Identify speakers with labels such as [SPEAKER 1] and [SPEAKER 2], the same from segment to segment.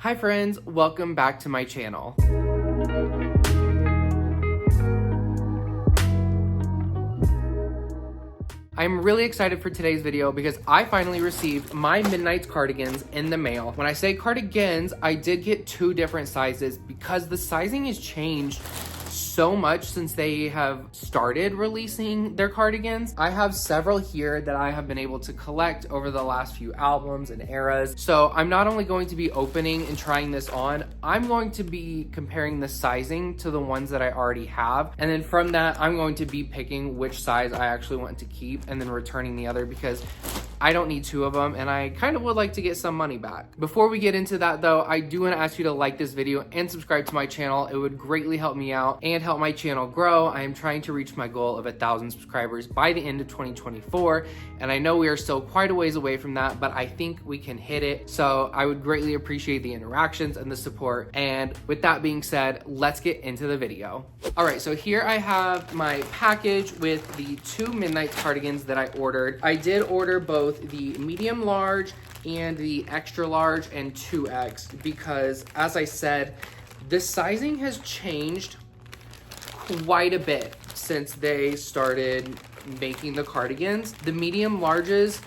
[SPEAKER 1] Hi friends, welcome back to my channel. I'm really excited for today's video because I finally received my Midnight's cardigans in the mail. When I say cardigans, I did get two different sizes because the sizing has changed so much since they have started releasing their cardigans. I have several here that I have been able to collect over the last few albums and eras. So I'm not only going to be opening and trying this on, I'm going to be comparing the sizing to the ones that I already have. And then from that, I'm going to be picking which size I actually want to keep and then returning the other because I don't need two of them and I kind of would like to get some money back. Before we get into that though, I do want to ask you to like this video and subscribe to my channel. It would greatly help me out and help my channel grow. I am trying to reach my goal of 1,000 subscribers by the end of 2024. And I know we are still quite a ways away from that, but I think we can hit it. So I would greatly appreciate the interactions and the support. And with that being said, let's get into the video. All right, so here I have my package with the two Midnight cardigans that I ordered. I did order both the medium large and the extra large and 2X because, as I said, the sizing has changed quite a bit since they started making the cardigans. The medium larges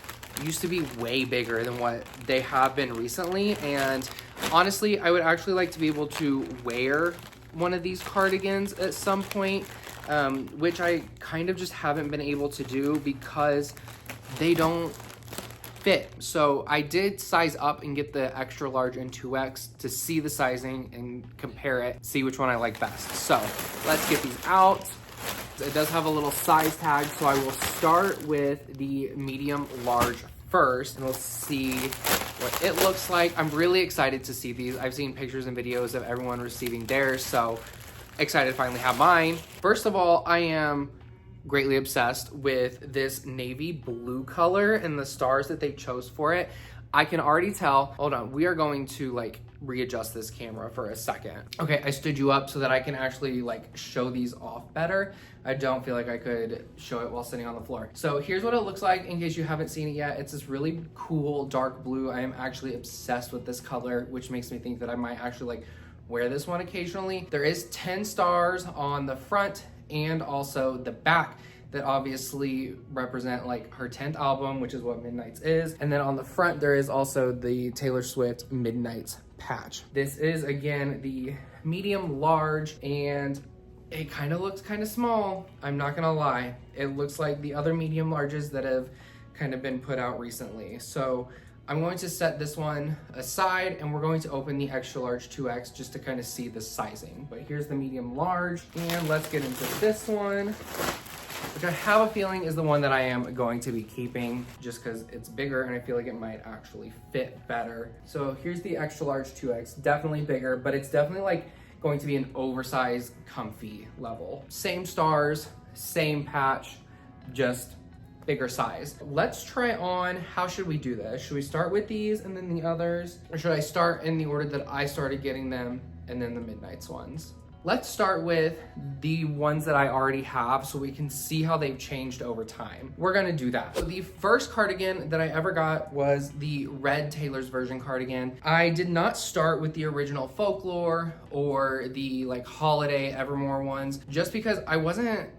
[SPEAKER 1] used to be way bigger than what they have been recently, and honestly, I would actually like to be able to wear one of these cardigans at some point, which I kind of just haven't been able to do because they don't fit. So I did size up and get the extra large and 2X to see the sizing and compare it, see which one I like best. So let's get these out. It does have a little size tag, so I will start with the medium large first, and we'll see what it looks like. I'm really excited to see these. I've seen pictures and videos of everyone receiving theirs, so excited to finally have mine. First of all, I am greatly obsessed with this navy blue color and the stars that they chose for it. I can already tell. Hold on, we are going to like readjust this camera for a second. Okay, I stood you up so that I can actually like show these off better. I don't feel like I could show it while sitting on the floor. So here's what it looks like in case you haven't seen it yet. It's this really cool dark blue. I am actually obsessed with this color, which makes me think that I might actually like wear this one occasionally. There is 10 stars on the front and also the back that obviously represent like her 10th album, which is what Midnight's is. And then on the front, there is also the Taylor Swift Midnight's patch. This is again the medium large and it kind of looks kind of small. I'm not gonna lie. It looks like the other medium larges that have kind of been put out recently. So I'm going to set this one aside and we're going to open the extra large 2X just to kind of see the sizing. But here's the medium large and let's get into this one, which I have a feeling is the one that I am going to be keeping just because it's bigger and I feel like it might actually fit better. So here's the extra large 2X, definitely bigger, but it's definitely like going to be an oversized comfy level. Same stars, same patch, just bigger size. Let's try on, how should we do this? Should we start with these and then the others? Or should I start in the order that I started getting them and then the Midnight's ones? Let's start with the ones that I already have so we can see how they've changed over time. We're gonna do that. So the first cardigan that I ever got was the red Taylor's version cardigan. I did not start with the original Folklore or the like holiday Evermore ones just because I wasn't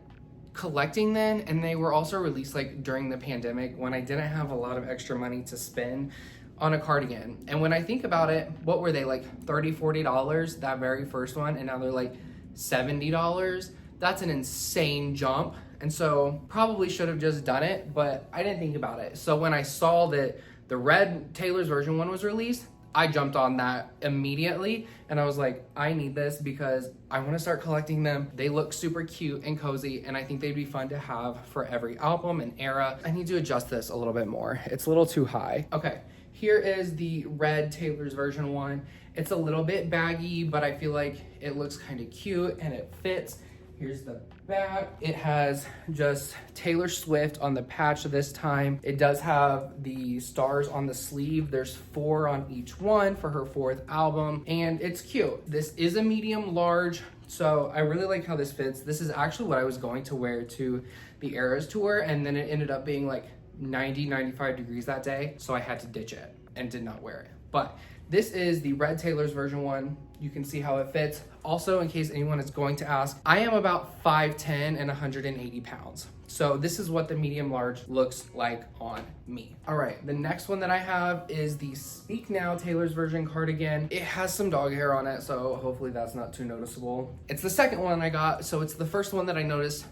[SPEAKER 1] collecting then, and they were also released like during the pandemic when I didn't have a lot of extra money to spend on a cardigan. And when I think about it, what were they, like $30-$40 that very first one, and now they're like $70? That's an insane jump. And so probably should have just done it, but I didn't think about it. So when I saw that the red Taylor's version one was released, I jumped on that immediately and I was like, I need this because I want to start collecting them. They look super cute and cozy and I think they'd be fun to have for every album and era. I need to adjust this a little bit more. It's a little too high. Okay, here is the red Taylor's version one. It's a little bit baggy, but I feel like it looks kind of cute and it fits. Here's the back. It has just Taylor Swift on the patch this time. It does have the stars on the sleeve. There's 4 on each one for her 4th album, and it's cute. This is a medium large, so I really like how this fits. This is actually what I was going to wear to the Eras tour, and then it ended up being like 90, 95 degrees that day, so I had to ditch it and did not wear it. But This is the Red Tailor's version 1. You can see how it fits. Also, in case anyone is going to ask, I am about 5'10" and 180 pounds. So this is what the medium large looks like on me. All right, the next one that I have is the Speak Now Tailor's version cardigan. It has some dog hair on it, so hopefully that's not too noticeable. It's the second one I got, so it's the first one that I noticed.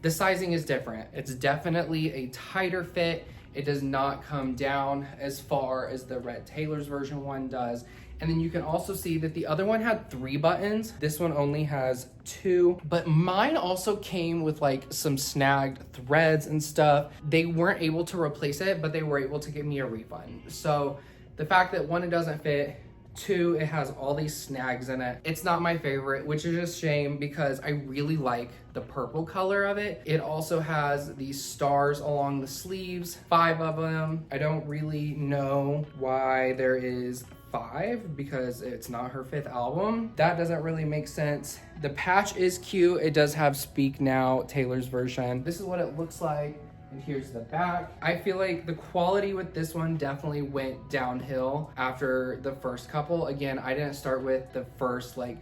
[SPEAKER 1] The sizing is different. It's definitely a tighter fit. It does not come down as far as the Red Tailor's version 1 does. And then you can also see that the other one had 3 buttons. This one only has 2, but mine also came with like some snagged threads and stuff. They weren't able to replace it, but they were able to give me a refund. So the fact that 1, it doesn't fit, 2, it has all these snags in it. It's not my favorite, which is a shame because I really like the purple color of it. It also has these stars along the sleeves, 5 of them. I don't really know why there is 5 because it's not her 5th album. That doesn't really make sense. The patch is cute. It does have Speak Now Tailor's version. This is what it looks like. And here's the back. I feel like the quality with this one definitely went downhill after the first couple. Again, I didn't start with the first like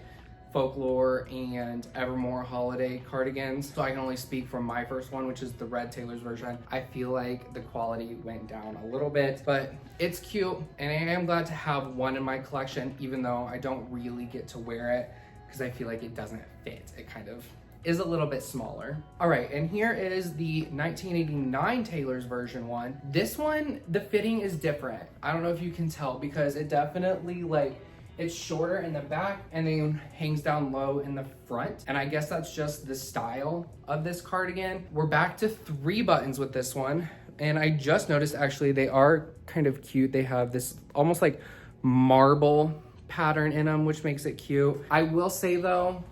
[SPEAKER 1] Folklore and Evermore holiday cardigans, so I can only speak from my first one, which is the Red Tailor's version. I feel like the quality went down a little bit, but it's cute, and I am glad to have one in my collection, even though I don't really get to wear it because I feel like it doesn't fit. It kind of is a little bit smaller. All right, and here is the 1989 Tailor's version 1. This one, the fitting is different. I don't know if you can tell because it definitely like, it's shorter in the back and then hangs down low in the front. And I guess that's just the style of this cardigan. We're back to 3 buttons with this one. And I just noticed actually they are kind of cute. They have this almost like marble pattern in them, which makes it cute. I will say though,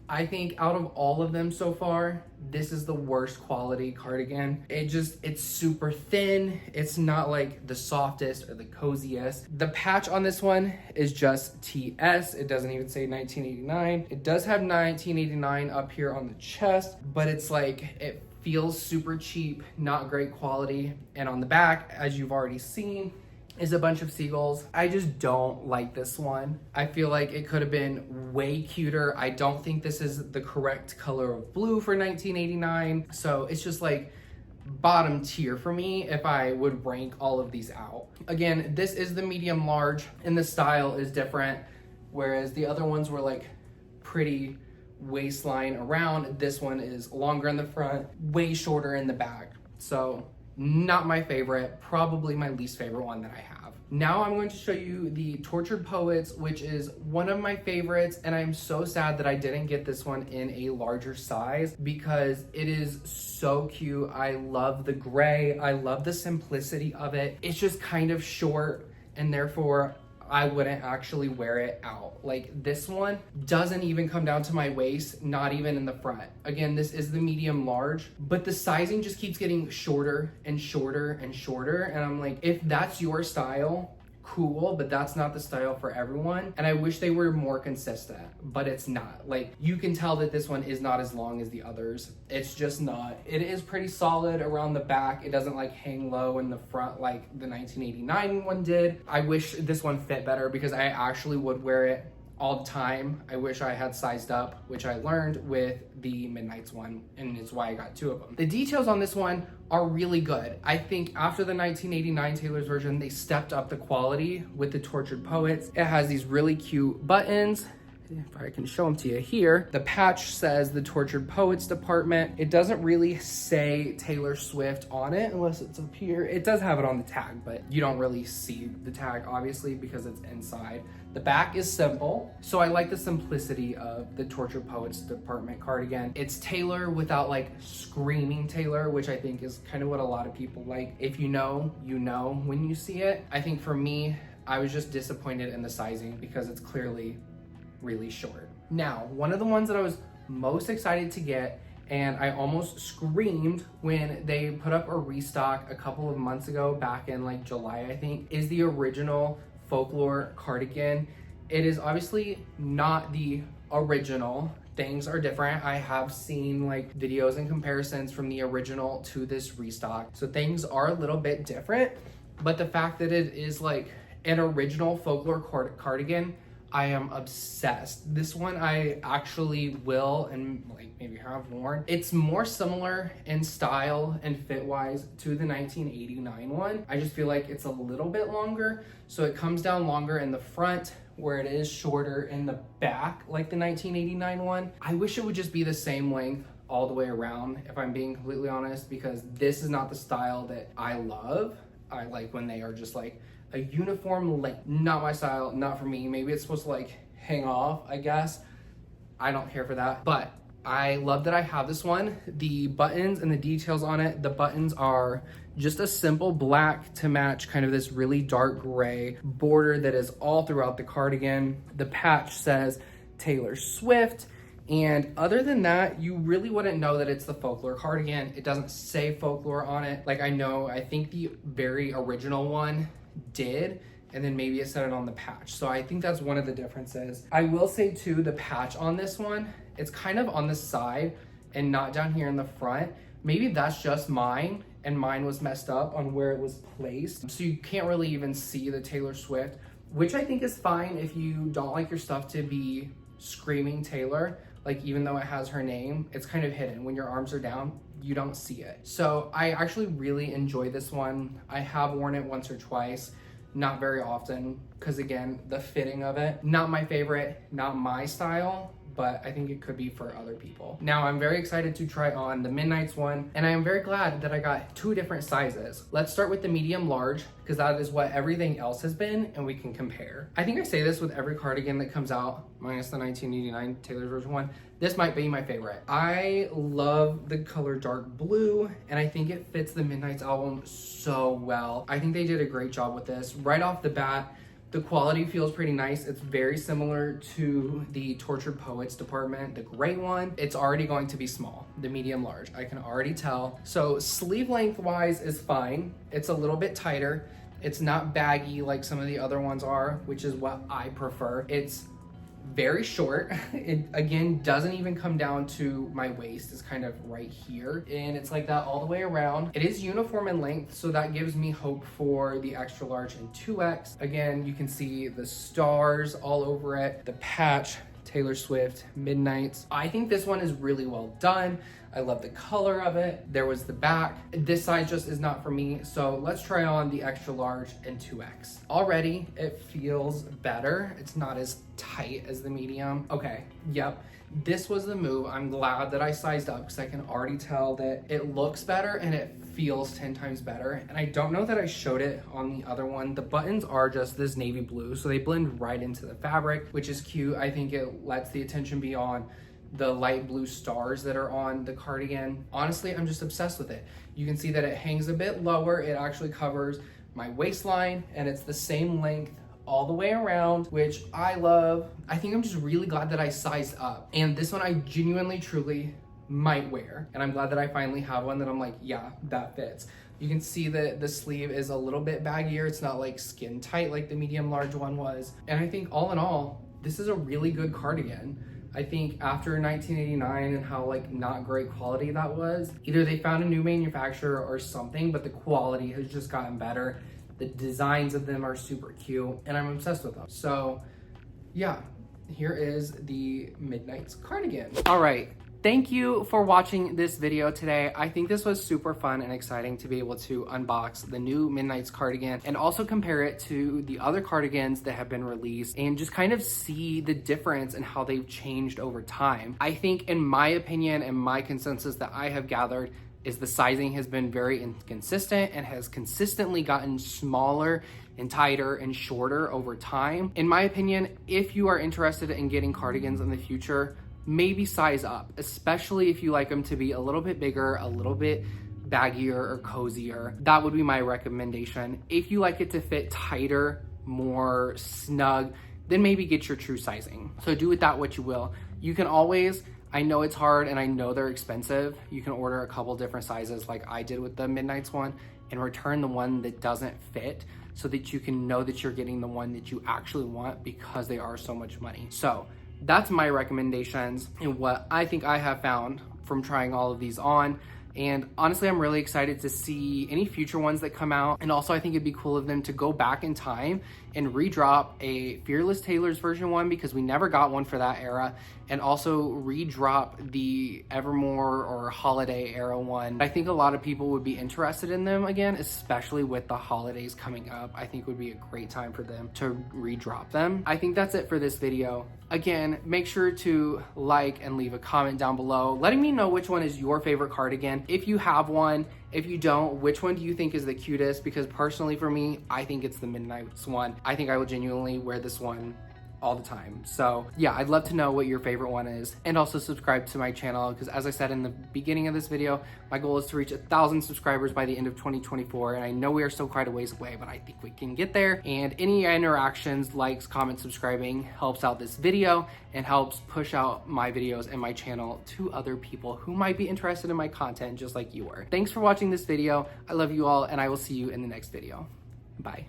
[SPEAKER 1] I think out of all of them so far, this is the worst quality cardigan. It's super thin. It's not like the softest or the coziest. The patch on this one is just TS. It doesn't even say 1989. It does have 1989 up here on the chest, but it's like, it feels super cheap, not great quality. And on the back, as you've already seen, is a bunch of seagulls. I just don't like this one. I feel like it could have been way cuter. I don't think this is the correct color of blue for 1989. So it's just like bottom tier for me if I would rank all of these out. Again, this is the medium large and the style is different. Whereas the other ones were like pretty waistline around. This one is longer in the front, way shorter in the back. So not my favorite, probably my least favorite one that I have. Now I'm going to show you the Tortured Poets, which is one of my favorites, and I'm so sad that I didn't get this one in a larger size because it is so cute. I love the gray, I love the simplicity of it. It's just kind of short, and therefore I wouldn't actually wear it out. Like this one doesn't even come down to my waist, not even in the front. Again, this is the medium large, but the sizing just keeps getting shorter and shorter and shorter. And I'm like, if that's your style, cool, but that's not the style for everyone. And I wish they were more consistent, but it's not. Like you can tell that this one is not as long as the others. It's just not. It is pretty solid around the back. It doesn't like hang low in the front like the 1989 one did. I wish this one fit better because I actually would wear it all the time. I wish I had sized up, which I learned with the Midnight's one, and it's why I got 2 of them. The details on this one are really good. I think after the 1989 Tailor's version, they stepped up the quality with the Tortured Poets. It has these really cute buttons. If I can show them to you here. The patch says the Tortured Poets department. It doesn't really say Taylor Swift on it unless it's up here. It does have it on the tag, but you don't really see the tag obviously because it's inside. The back is simple, so I like the simplicity of the Tortured Poets department cardigan. It's Taylor without like screaming Taylor, which I think is kind of what a lot of people like. If you know, you know when you see it. I think for me, I was just disappointed in the sizing because it's clearly really short. Now, one of the ones that I was most excited to get, and I almost screamed when they put up a restock a couple of months ago, back in like July, I think, is the original Folklore cardigan. It is obviously not the original. Things are different. I have seen like videos and comparisons from the original to this restock. So things are a little bit different, but the fact that it is like an original folklore cardigan, I am obsessed. This one I actually will and like maybe have worn. It's more similar in style and fit wise to the 1989 one. I just feel like it's a little bit longer. So it comes down longer in the front where it is shorter in the back like the 1989 one. I wish it would just be the same length all the way around, if I'm being completely honest, because this is not the style that I love. I like when they are just like a uniform length. Not my style, not for me. Maybe it's supposed to like hang off, I guess. I don't care for that, but I love that I have this one. The buttons and the details on it, the buttons are just a simple black to match kind of this really dark gray border that is all throughout the cardigan. The patch says Taylor Swift. And other than that, you really wouldn't know that it's the folklore cardigan. It doesn't say folklore on it. Like I think the very original one did, and then maybe it said it on the patch. So I think that's one of the differences. I will say too, the patch on this one, it's kind of on the side and not down here in the front. Maybe that's just mine, and mine was messed up on where it was placed. So you can't really even see the Taylor Swift, which I think is fine if you don't like your stuff to be screaming Taylor. Like even though it has her name, it's kind of hidden. When your arms are down, you don't see it. So I actually really enjoy this one. I have worn it once or twice, not very often, because again, the fitting of it, not my favorite, not my style, but I think it could be for other people. Now I'm very excited to try on the Midnights one, and I am very glad that I got 2 different sizes. Let's start with the medium large, because that is what everything else has been, and we can compare. I think I say this with every cardigan that comes out, minus the 1989 Taylor's version one. This might be my favorite. I love the color dark blue, and I think it fits the Midnights album so well. I think they did a great job with this. Right off the bat, the quality feels pretty nice. It's very similar to the Tortured Poets department, the gray one. It's already going to be small, the medium large. I can already tell. So sleeve length wise is fine. It's a little bit tighter. It's not baggy like some of the other ones are, which is what I prefer. It's very short. It again doesn't even come down to my waist. It's kind of right here, and it's like that all the way around. It is uniform in length, so that gives me hope for the extra large and 2X. Again, you can see the stars all over it, the patch, Taylor Swift, Midnights. I think this one is really well done. I love the color of it. There was the back. This size just is not for me, so let's try on the extra large and 2X. Already, it feels better. It's not as tight as the medium. Okay, yep. This was the move. I'm glad that I sized up because I can already tell that it looks better and it feels 10 times better. And I don't know that I showed it on the other one. The buttons are just this navy blue, so they blend right into the fabric, which is cute. I think it lets the attention be on the light blue stars that are on the cardigan. Honestly, I'm just obsessed with it. You can see that it hangs a bit lower. It actually covers my waistline, and it's the same length all the way around, which I love. I think I'm just really glad that I sized up. And this one I genuinely, truly might wear. And I'm glad that I finally have one that I'm like, yeah, that fits. You can see that the sleeve is a little bit baggier. It's not like skin tight like the medium large one was. And I think all in all, this is a really good cardigan. I think after 1989 and how like not great quality that was, either they found a new manufacturer or something, but the quality has just gotten better. The designs of them are super cute, and I'm obsessed with them. So yeah, here is the Midnights cardigan. All right. Thank you for watching this video today. I think this was super fun and exciting to be able to unbox the new Midnights cardigan and also compare it to the other cardigans that have been released and just kind of see the difference in how they've changed over time. I think in my opinion and my consensus that I have gathered is the sizing has been very inconsistent and has consistently gotten smaller and tighter and shorter over time. In my opinion, if you are interested in getting cardigans in the future, maybe size up, especially if you like them to be a little bit bigger, a little bit baggier or cozier. That would be my recommendation. If you like it to fit tighter, more snug, then maybe get your true sizing. So do with that what you will. You can always, I know it's hard and I know they're expensive, you can order a couple different sizes like I did with the Midnights one and return the one that doesn't fit so that you can know that you're getting the one that you actually want because they are so much money. So that's my recommendations and what I think I have found from trying all of these on. And honestly, I'm really excited to see any future ones that come out. And also, I think it'd be cool of them to go back in time and redrop a Fearless Tailors version 1, because we never got one for that era, and also redrop the Evermore or Holiday era one. I think a lot of people would be interested in them again, especially with the holidays coming up. I think would be a great time for them to redrop them. I think that's it for this video. Again, make sure to like and leave a comment down below letting me know which one is your favorite cardigan. If you have one, if you don't, which one do you think is the cutest? Because personally for me, I think it's the Midnight's one. I think I will genuinely wear this one all the time. So yeah, I'd love to know what your favorite one is. And also subscribe to my channel, because as I said in the beginning of this video, my goal is to reach 1,000 subscribers by the end of 2024. And I know we are still quite a ways away, but I think we can get there. And any interactions, likes, comments, subscribing helps out this video and helps push out my videos and my channel to other people who might be interested in my content just like you were. Thanks for watching this video. I love you all, and I will see you in the next video. Bye.